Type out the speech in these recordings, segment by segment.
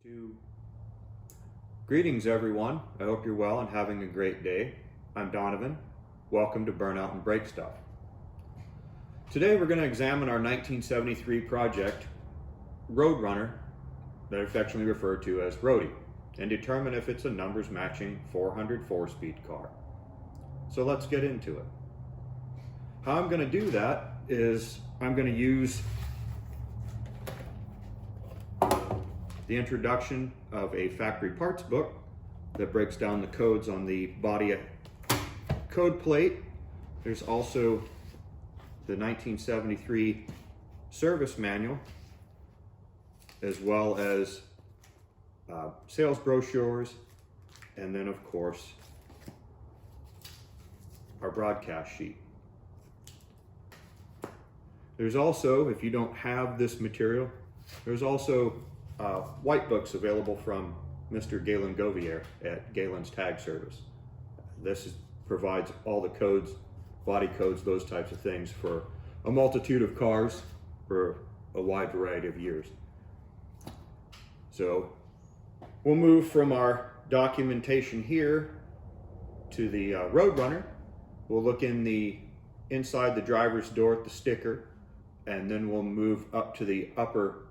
To Greetings everyone, I hope you're well and having a great day. I'm Donovan. Welcome to Burnout and Brake Stuff. Today we're going to examine our 1973 project Roadrunner, that I affectionately refer to as Roadie, and determine if it's a numbers matching 400 4-speed car. So let's get into it. How I'm going to do that is I'm going to use the introduction of a factory parts book that breaks down the codes on the body code plate. There's also the 1973 service manual, as well as sales brochures, and then of course our broadcast sheet. There's also, if you don't have this material, there's also white books available from Mr. Galen at Galen's Tag Service. This provides all the codes, body codes, those types of things for a multitude of cars for a wide variety of years. So we'll move from our documentation here to the Roadrunner. We'll look inside the driver's door at the sticker, and then we'll move up to the upper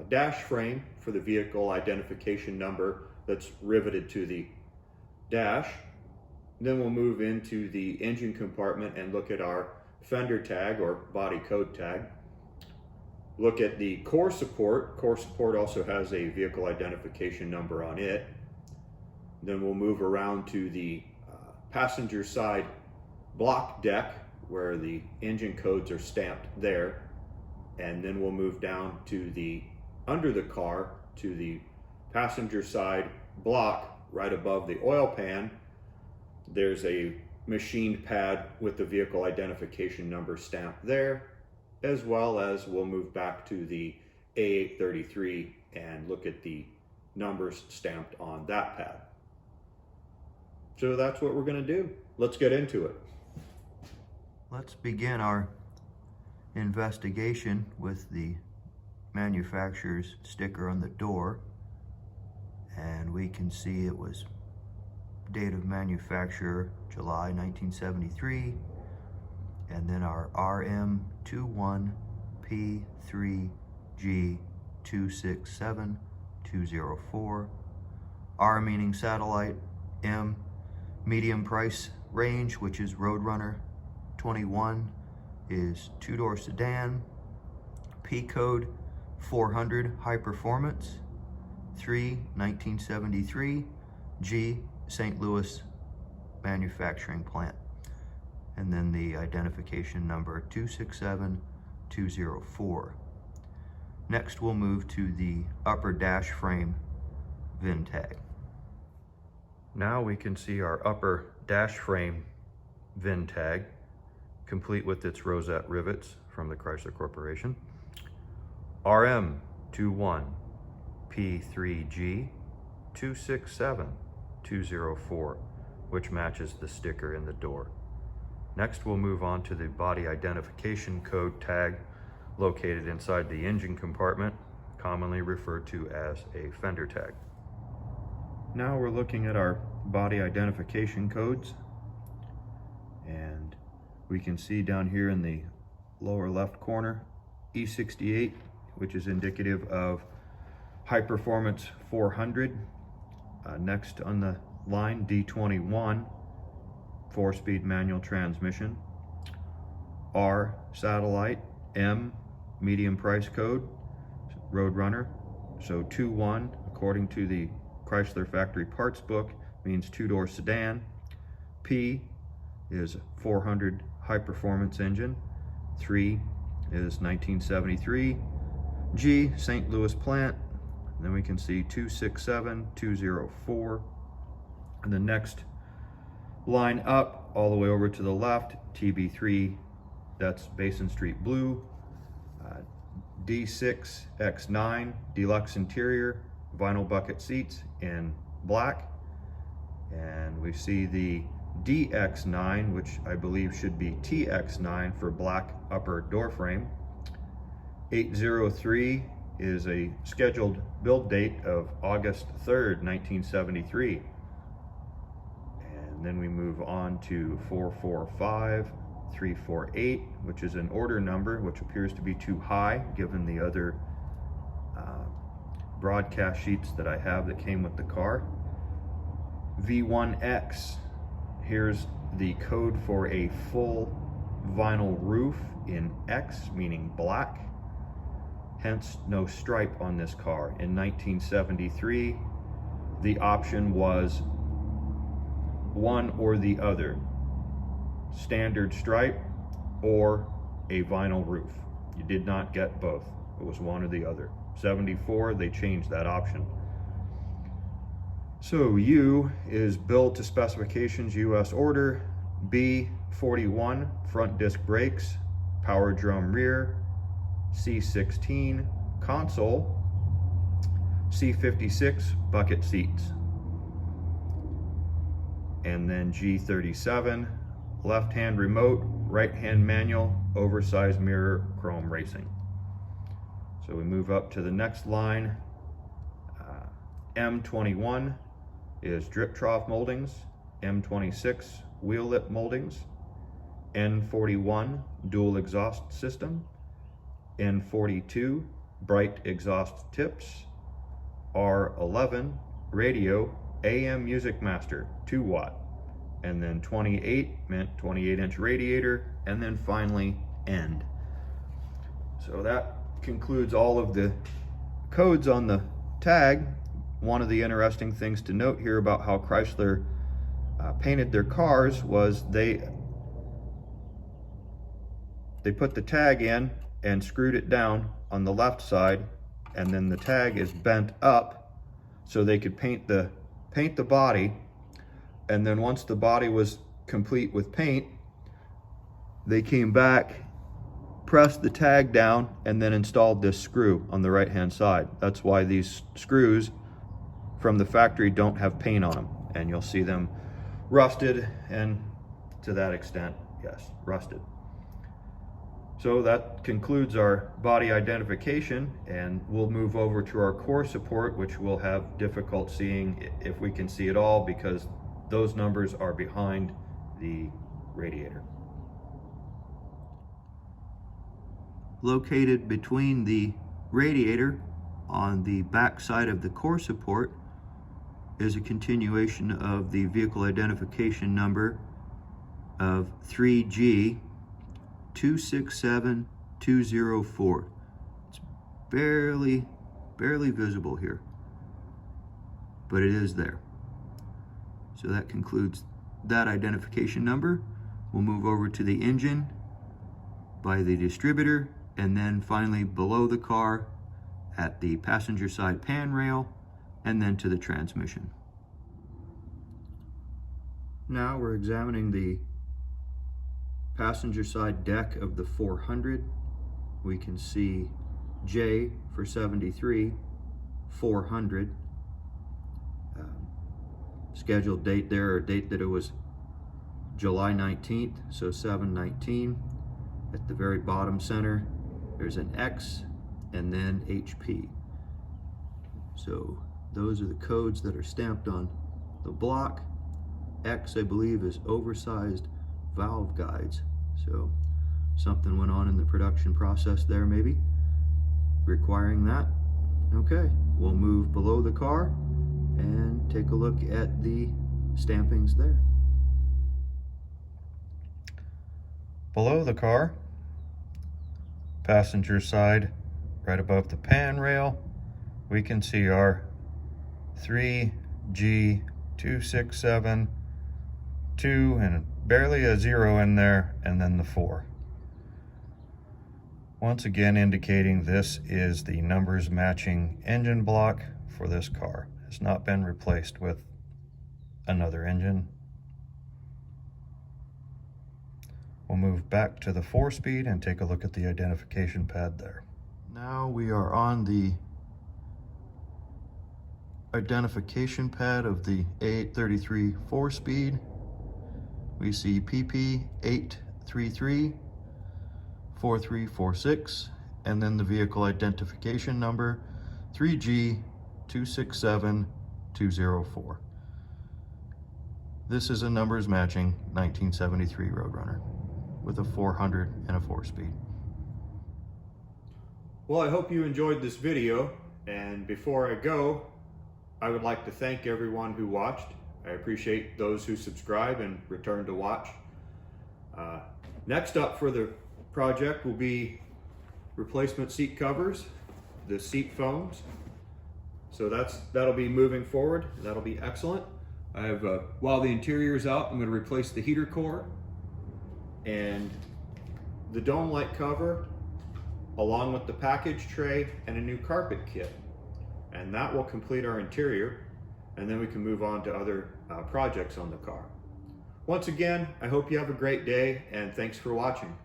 dash frame for the vehicle identification number that's riveted to the dash. Then we'll move into the engine compartment and look at our fender tag or body code tag. Look at the core support. Core support also has a vehicle identification number on it. Then we'll move around to the passenger side block deck where the engine codes are stamped there. And then we'll move down to under the car to the passenger side block right above the oil pan. There's a machined pad with the vehicle identification number stamped there, as well as we'll move back to the A833 and look at the numbers stamped on that pad. So that's what we're going to do. Let's get into it. Let's begin our investigation with the manufacturer's sticker on the door, and we can see it was date of manufacture July 1973, and then our RM21 P3G 267204, R meaning satellite, M medium price range, which is Roadrunner, 21 is two-door sedan, P code 400 high performance, 1973, G St. Louis manufacturing plant, and then the identification number 267204. Next we'll move to the upper dash frame VIN tag. Now we can see our upper dash frame VIN tag, complete with its rosette rivets from the Chrysler Corporation. RM21 P3G 267204, which matches the sticker in the door. Next we'll move on to the body identification code tag located inside the engine compartment, commonly referred to as a fender tag. Now we're looking at our body identification codes, and we can see down here in the lower left corner E68, which is indicative of high performance 400. Next on the line, D21 4-speed manual transmission, R satellite, M medium price code, Roadrunner, so 21 according to the Chrysler factory parts book means two-door sedan. P is 400 high performance engine, 3 is 1973, G St. Louis plant, and then we can see 267204, and the next line up all the way over to the left, TB3, that's Basin Street Blue, D6X9 deluxe interior, vinyl bucket seats in black, and we see the DX9, which I believe should be TX9 for black upper door frame, 803 is a scheduled build date of August 3rd, 1973. And then we move on to 445348, which is an order number, which appears to be too high given the other broadcast sheets that I have that came with the car. V1X, here's the code for a full vinyl roof in X, meaning black, hence no stripe on this car. In 1973, the option was one or the other, standard stripe or a vinyl roof. You did not get both, it was one or the other. 74, they changed that option. So U is build to specifications, US order. B41, front disc brakes, power drum rear. C16, console. C56, bucket seats. And then G37, left-hand remote, right-hand manual, oversized mirror, chrome racing. So we move up to the next line. M21 is drip trough moldings, M26 wheel lip moldings, N41 dual exhaust system, N42 bright exhaust tips, R11 radio AM Music Master 2 watt, and then 28 meant 28-inch radiator, and then finally end. So that concludes all of the codes on the tag. One of the interesting things to note here about how Chrysler painted their cars was they put the tag in and screwed it down on the left side, and then the tag is bent up so they could paint the body. And then once the body was complete with paint, they came back, pressed the tag down, and then installed this screw on the right hand side. That's why these screws from the factory don't have paint on them, and you'll see them rusted, and to that extent, yes, rusted. So that concludes our body identification, and we'll move over to our core support, which we'll have difficult seeing if we can see it all, because those numbers are behind the radiator. Located between the radiator on the back side of the core support is a continuation of the vehicle identification number of 3G267204. It's barely visible here, but it is there. So that concludes that identification number. We'll move over to the engine by the distributor, and then finally below the car at the passenger side pan rail, and then to the transmission. Now we're examining the passenger side deck of the 400. We can see J for 73, 400. Scheduled date there, or date that it was July 19th, so 7/19. At the very bottom center, there's an X and then HP. So those are the codes that are stamped on the block. X, I believe, is oversized valve guides. So something went on in the production process there, maybe, requiring that. Okay, we'll move below the car and take a look at the stampings there. Below the car, passenger side, right above the pan rail, we can see our 3G2672 and barely a 0 in there, and then the 4. Once again indicating this is the numbers matching engine block for this car. It's not been replaced with another engine. We'll move back to the 4-speed and take a look at the identification pad there. Now we are on the identification pad of the A833 4-speed. We see PP8334346 and then the vehicle identification number 3G267204. This is a numbers matching 1973 Roadrunner with a 400 and a 4-speed. Well, I hope you enjoyed this video, and before I go, I would like to thank everyone who watched. I appreciate those who subscribe and return to watch. Next up for the project will be replacement seat covers, the seat foams. So that'll be moving forward. That'll be excellent. I have, while the interior is out, I'm going to replace the heater core and the dome light cover, along with the package tray and a new carpet kit. And that will complete our interior, and then we can move on to other projects on the car. Once again, I hope you have a great day, and thanks for watching.